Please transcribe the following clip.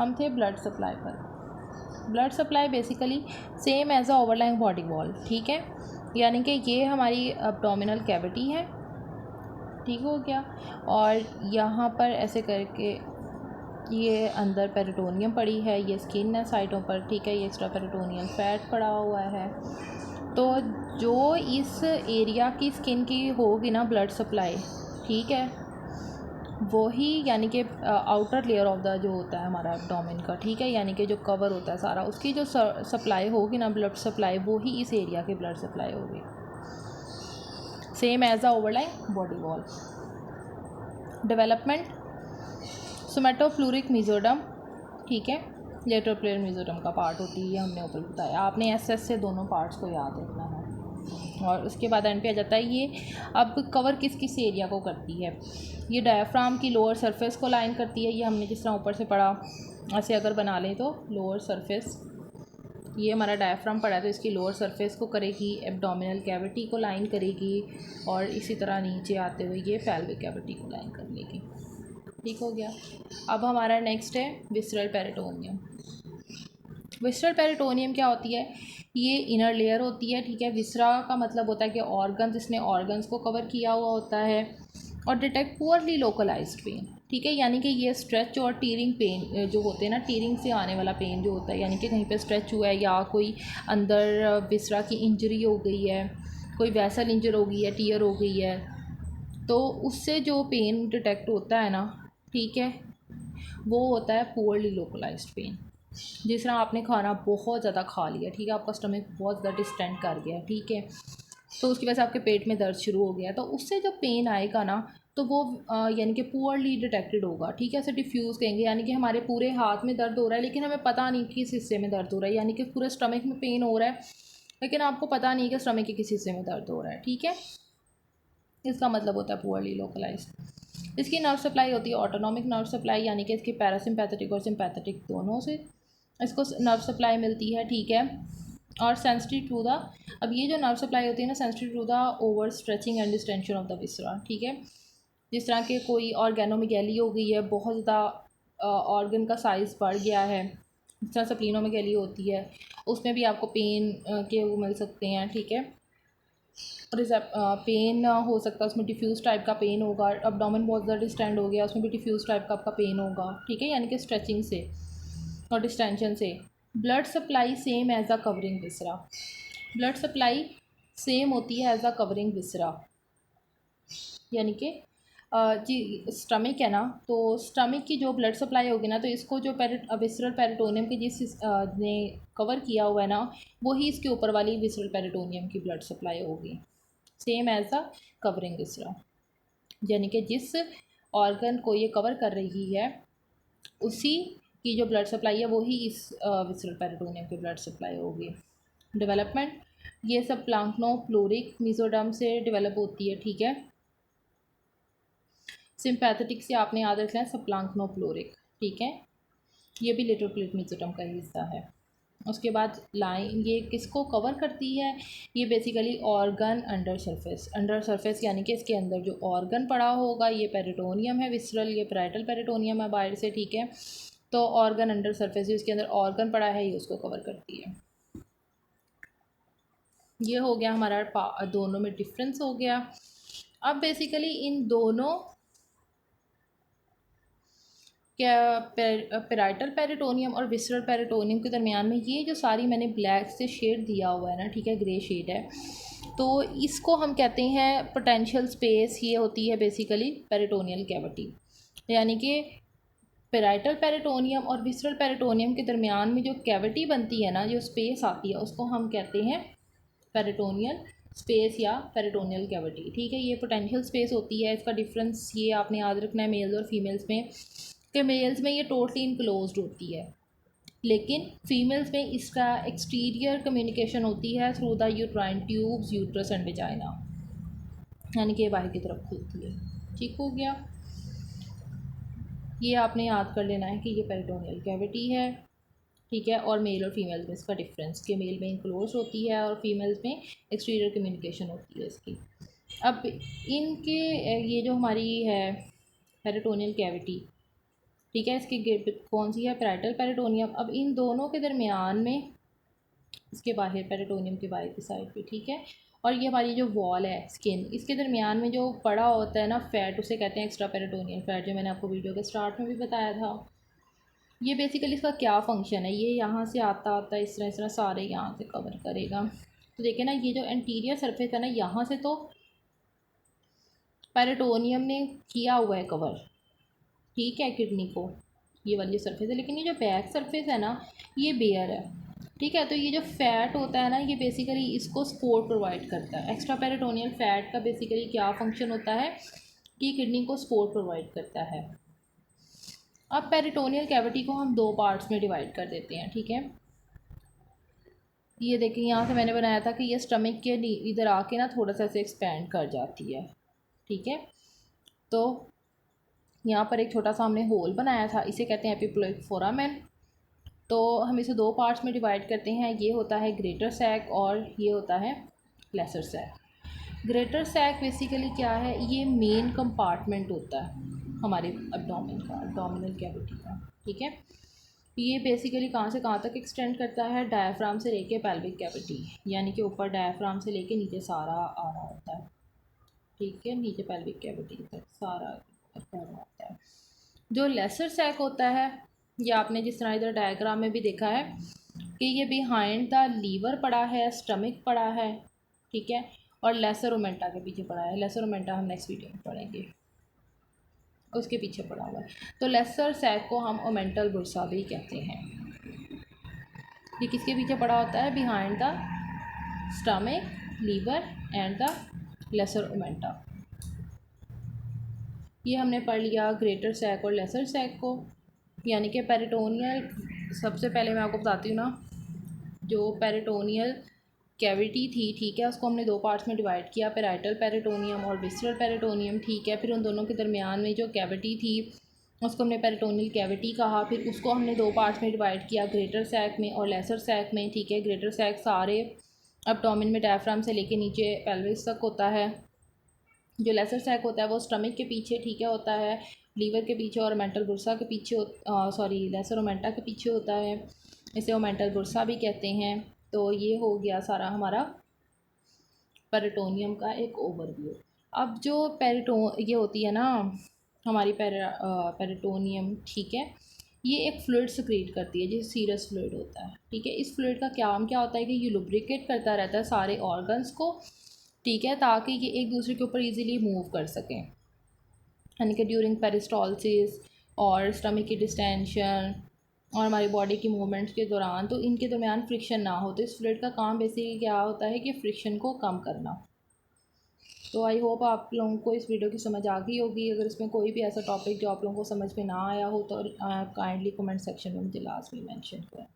हम थे blood supply पर। Blood supply basically same as a overlying body wall, ठीक है, यानी कि ये हमारी एब्डोमिनल कैविटी है, ठीक हो गया। और यहाँ पर ऐसे करके ये अंदर पेरिटोनियम पड़ी है, ये स्किन है साइडों पर, ठीक है, ये एक्स्ट्रा पेरिटोनियल फैट पड़ा हुआ है। तो जो इस एरिया की स्किन की होगी ना ब्लड सप्लाई, ठीक है, वही यानी कि आउटर लेयर ऑफ द जो होता है हमारा एब्डोमेन का, ठीक है, यानी कि जो कवर होता है सारा, उसकी जो सप्लाई होगी ना ब्लड सप्लाई, वो ही इस एरिया की ब्लड सप्लाई होगी, same as a overlying body wall. Development somatopleuric mesoderm, ठीक है, लेटरोप्लेयर मेसोडर्म का पार्ट होती है, ये हमने ऊपर बताया। आपने एस से दोनों पार्ट्स को याद रखना है। और उसके बाद एंड पे आ जाता है ये अब कवर किस किस एरिया को करती है। ये डायफ्राम की लोअर सरफेस को लाइन करती है, ये हमने जिस तरह ऊपर से पढ़ा, ऐसे अगर बना लें तो लोअर सरफेस, ये हमारा डायफ्राम पड़ा है तो इसकी लोअर सरफेस को करेगी, एब्डोमिनल कैविटी को लाइन करेगी, और इसी तरह नीचे आते हुए ये पेल्विक कैविटी को लाइन कर लेगी, ठीक हो गया। अब हमारा नेक्स्ट है विसरल पेरिटोनियम। विसरल पेरिटोनियम क्या होती है, ये इनर लेयर होती है, ठीक है। विसरा का मतलब होता है कि ऑर्गन्स, इसने ऑर्गन्स को कवर किया हुआ होता है। और डिटेक्ट पुअरली लोकलाइज्ड पेन, ठीक है, यानी कि ये स्ट्रेच और टीयरिंग पेन जो होते हैं ना, टीयरिंग से आने वाला पेन जो होता है, यानी कि कहीं पे स्ट्रेच हुआ है या कोई अंदर विसरा की इंजरी हो गई है, कोई वैसल इंजर हो गई है, टीयर हो गई है, तो उससे जो पेन डिटेक्ट होता है ना, ठीक है, वो होता है पुअरली लोकलाइज्ड पेन। जिस तरह आपने खाना बहुत ज़्यादा खा लिया, ठीक है, आपका स्टमक बहुत ज़्यादा डिस्टेंड कर गया, ठीक है, तो उसकी वजह से आपके पेट में दर्द शुरू हो गया, तो उससे जो पेन आएगा ना, तो वो यानी कि पुअरली डिटेक्टेड होगा, ठीक है, ऐसे डिफ्यूज़ कहेंगे, यानी कि हमारे पूरे हाथ में दर्द हो रहा है लेकिन हमें पता नहीं किस हिस्से में दर्द हो रहा है, यानी कि पूरे स्टमक में पेन हो रहा है लेकिन आपको पता नहीं कि स्टमक के किस हिस्से में दर्द हो रहा है, ठीक है, इसका मतलब होता है पुअरली लोकलाइज्ड। इसकी नर्व सप्लाई होती है ऑटोनॉमिक नर्व सप्लाई, यानी कि इसकी पैरासिम्पैथेटिक और सिम्पैथेटिक दोनों से इसको नर्व सप्लाई मिलती है, ठीक है। और सेंसिटिव टू द, अब ये जो नर्व सप्लाई होती है ना, sensitive to the over stretching and distension of the viscera, ठीक है। जिस तरह के कोई ऑर्गेनोमेगैली हो गई है, बहुत ज़्यादा ऑर्गन का साइज़ बढ़ गया है, जिस तरह स्प्लीनोमेगैली होती है, उसमें भी आपको पेन के वो मिल सकते हैं, ठीक है। और इस पेन हो सकता है उसमें डिफ्यूज़ टाइप का पेन होगा, एब्डोमेन बहुत ज़्यादा डिस्टेंड हो गया, उसमें भी डिफ्यूज़ टाइप का आपका पेन होगा, ठीक है, यानी कि स्ट्रेचिंग से और डिस्टेंशन से। Blood supply same as a covering viscera, blood supply same होती है एज अ कवरिंग विसरा, यानी कि जी स्टमक है ना, तो स्टमक की जो ब्लड सप्लाई होगी ना, तो इसको जो विसरल पेरिटोनियम के जिस ने कवर किया हुआ है ना, वही इसके ऊपर वाली विसरल पेरिटोनियम की ब्लड सप्लाई होगी, सेम एज अ कवरिंग विसरा, यानी कि जिस ऑर्गन को ये कवर कर रही है उसी की जो ब्लड सप्लाई है वही इस विसरल पेरिटोनियम की ब्लड सप्लाई होगी। डेवलपमेंट, ये सब प्लांक्नोफ्लोरिक मेसोडर्म से डेवलप होती है, ठीक है। सिंपैथेटिक से आपने याद रखना है सबप्लांक्नोफ्लोरिक, ठीक है, ये भी लिटोप्लेट मेसोडर्म का हिस्सा है। उसके बाद लाइन, ये किसको कवर करती है, ये basically organ under surface, under surface यानी कि इसके अंदर जो ऑर्गन पड़ा होगा, ये पेरिटोनियम है विसरल, ये पैराइटल पेरिटोनियम है बाहर से, ठीक है, तो ऑर्गन अंडर सरफेस जो इसके अंदर ऑर्गन पड़ा है ये उसको कवर करती है। ये हो गया हमारा दोनों में डिफरेंस हो गया। अब बेसिकली इन दोनों क्या पैराइटल पेरिटोनियम और विसरल पेरिटोनियम के दरमियान में ये जो सारी मैंने ब्लैक से शेड दिया हुआ है ना, ठीक है, ग्रे शेड है, तो इसको हम कहते हैं पोटेंशियल स्पेस, ये होती है बेसिकली पेरिटोनियल कैविटी, यानी कि पैराइटल पेरिटोनियम और विसरल पेरिटोनियम के दरमियान में जो कैविटी बनती है ना, जो स्पेस आती है, उसको हम कहते हैं पेरिटोनियल स्पेस या पेरिटोनियल कैविटी, ठीक है। ये पोटेंशियल स्पेस होती है, इसका डिफरेंस ये आपने याद रखना है मेल्स और फीमेल्स में, कि मेल्स में ये टोटली इनक्लोज्ड होती है, लेकिन फीमेल्स में इसका एक्सटीरियर कम्युनिकेशन होती है through the uterine tubes, uterus and vagina, यानी कि बाहर की तरफ खुलती है, ठीक हो गया। ये आपने याद कर लेना है कि ये पेरिटोनियल कैविटी है, ठीक है, और मेल और फीमेल में इसका डिफरेंस, कि मेल में इनक्लोज होती है और फीमेल्स में एक्सटीरियर कम्युनिकेशन होती है इसकी। अब इनके ये जो हमारी है पेरिटोनियल कैविटी, ठीक है। इसकी कौन सी है, पैराइटल पेरिटोनियम। अब इन दोनों के दरमियान में, इसके बाहर पेरिटोनियम के बाहर की साइड पे, ठीक है, और ये हमारी जो वॉल है स्किन, इसके दरमियान में जो पड़ा होता है ना फैट, उसे कहते हैं एक्स्ट्रा पेरिटोनियल फैट, जो मैंने आपको वीडियो के स्टार्ट में भी बताया था। ये बेसिकली इसका क्या फंक्शन है, ये यहाँ से आता आता इस तरह सारे यहाँ से कवर करेगा। तो देखिए ना, ये जो एंटीरियर सरफेस है ना, यहाँ से तो पेरिटोनियम ने किया हुआ है कवर, ठीक है, किडनी को, ये वाली जो सरफेस है। लेकिन ये जो बैक सरफेस है ना, ये बेयर है, ठीक है। तो ये जो फैट होता है ना, ये बेसिकली इसको सपोर्ट प्रोवाइड करता है। एक्स्ट्रा पेरिटोनियल फैट का बेसिकली क्या फंक्शन होता है कि किडनी को सपोर्ट प्रोवाइड करता है। अब पेरिटोनियल कैविटी को हम दो पार्ट्स में डिवाइड कर देते हैं, ठीक है। ये देखिए, यहाँ से मैंने बनाया था कि ये स्टमक के इधर आके ना थोड़ा सा ऐसे एक्सपेंड कर जाती है, ठीक है। तो यहाँ पर एक छोटा सा हमने होल बनाया था, इसे कहते हैं एपिप्लोइक फोरामेन। तो हम इसे दो पार्ट्स में डिवाइड करते हैं, ये होता है ग्रेटर सैक और ये होता है lesser sac. Greater sac basically क्या है, ये मेन कंपार्टमेंट होता है हमारे एब्डोमेन का, एब्डोमिनल कैविटी का, ठीक है। ये बेसिकली कहाँ से कहाँ तक एक्सटेंड करता है, डायफ्राम से लेके पेल्विक कैविटी, यानी कि ऊपर डायफ्राम से लेके नीचे सारा आ रहा होता है, ठीक है, नीचे पेल्विक कैविटी तक सारा फैला होता है। जो लेसर सैक होता है, ये आपने जिस तरह इधर डायग्राम में भी देखा है कि ये बिहाइंड द लीवर पड़ा है, स्टमक पड़ा है, ठीक है, और लेसर ओमेंटा के पीछे पड़ा है। लेसर ओमेंटा हम नेक्स्ट वीडियो में पढ़ेंगे, उसके पीछे पड़ा हुआ है। तो लेसर सैक को हम ओमेंटल बुर्सा भी कहते हैं। ये किसके पीछे पड़ा होता है, behind the stomach, liver and the lesser omenta. ये हमने पढ़ लिया ग्रेटर सैक और लेसर सैक को, यानी कि पेरिटोनियल। सबसे पहले मैं आपको बताती हूँ ना, जो पेरिटोनियल कैविटी थी, ठीक है, उसको हमने दो पार्ट्स में डिवाइड किया, पैराइटल पेरिटोनियम और विसरल पेरिटोनियम, ठीक है। फिर उन दोनों के दरमियान में जो कैविटी थी उसको हमने पेरिटोनियल कैविटी कहा। फिर उसको हमने दो पार्ट्स में डिवाइड किया, ग्रेटर सैक में और लेसर सैक में, ठीक है। ग्रेटर सैक सारे एब्डोमेन में डायफ्राम से लेके नीचे पेल्विस तक होता है। जो लेसर सैक होता है वो स्टमक के पीछे, ठीक है, होता है, लीवर के पीछे और ओमेंटल बुर्सा के पीछे, लेसर ओमेंटा के पीछे होता है, इसे ओमेंटल बुर्सा भी कहते हैं। तो ये हो गया सारा हमारा पेरिटोनियम का एक ओवरव्यू। अब जो ये होती है ना हमारी पेरिटोनियम, ठीक है, ये एक फ्लूइड सिक्रीट करती है, जो सीरस फ्लूइड होता है, ठीक है। इस फ्लूइड का काम क्या होता है कि ये लुब्रिकेट करता रहता है सारे ऑर्गन्स को, ठीक है, ताकि ये एक दूसरे के ऊपर इजीली मूव कर सकें, यानी कि ड्यूरिंग पेरिस्टॉल्सिस और स्टमक की डिस्टेंशन और हमारी बॉडी की मूवमेंट्स के दौरान, तो इनके दरमियान फ्रिक्शन ना हो। तो इस फ्लूइड का काम बेसिकली क्या होता है कि फ्रिक्शन को कम करना। तो आई होप आप लोगों को इस वीडियो की समझ आ गई होगी। अगर इसमें कोई भी ऐसा टॉपिक जो आप लोगों को समझ में ना आया हो तो काइंडली कमेंट सेक्शन में मुझे लास्ट में मेंशन करें।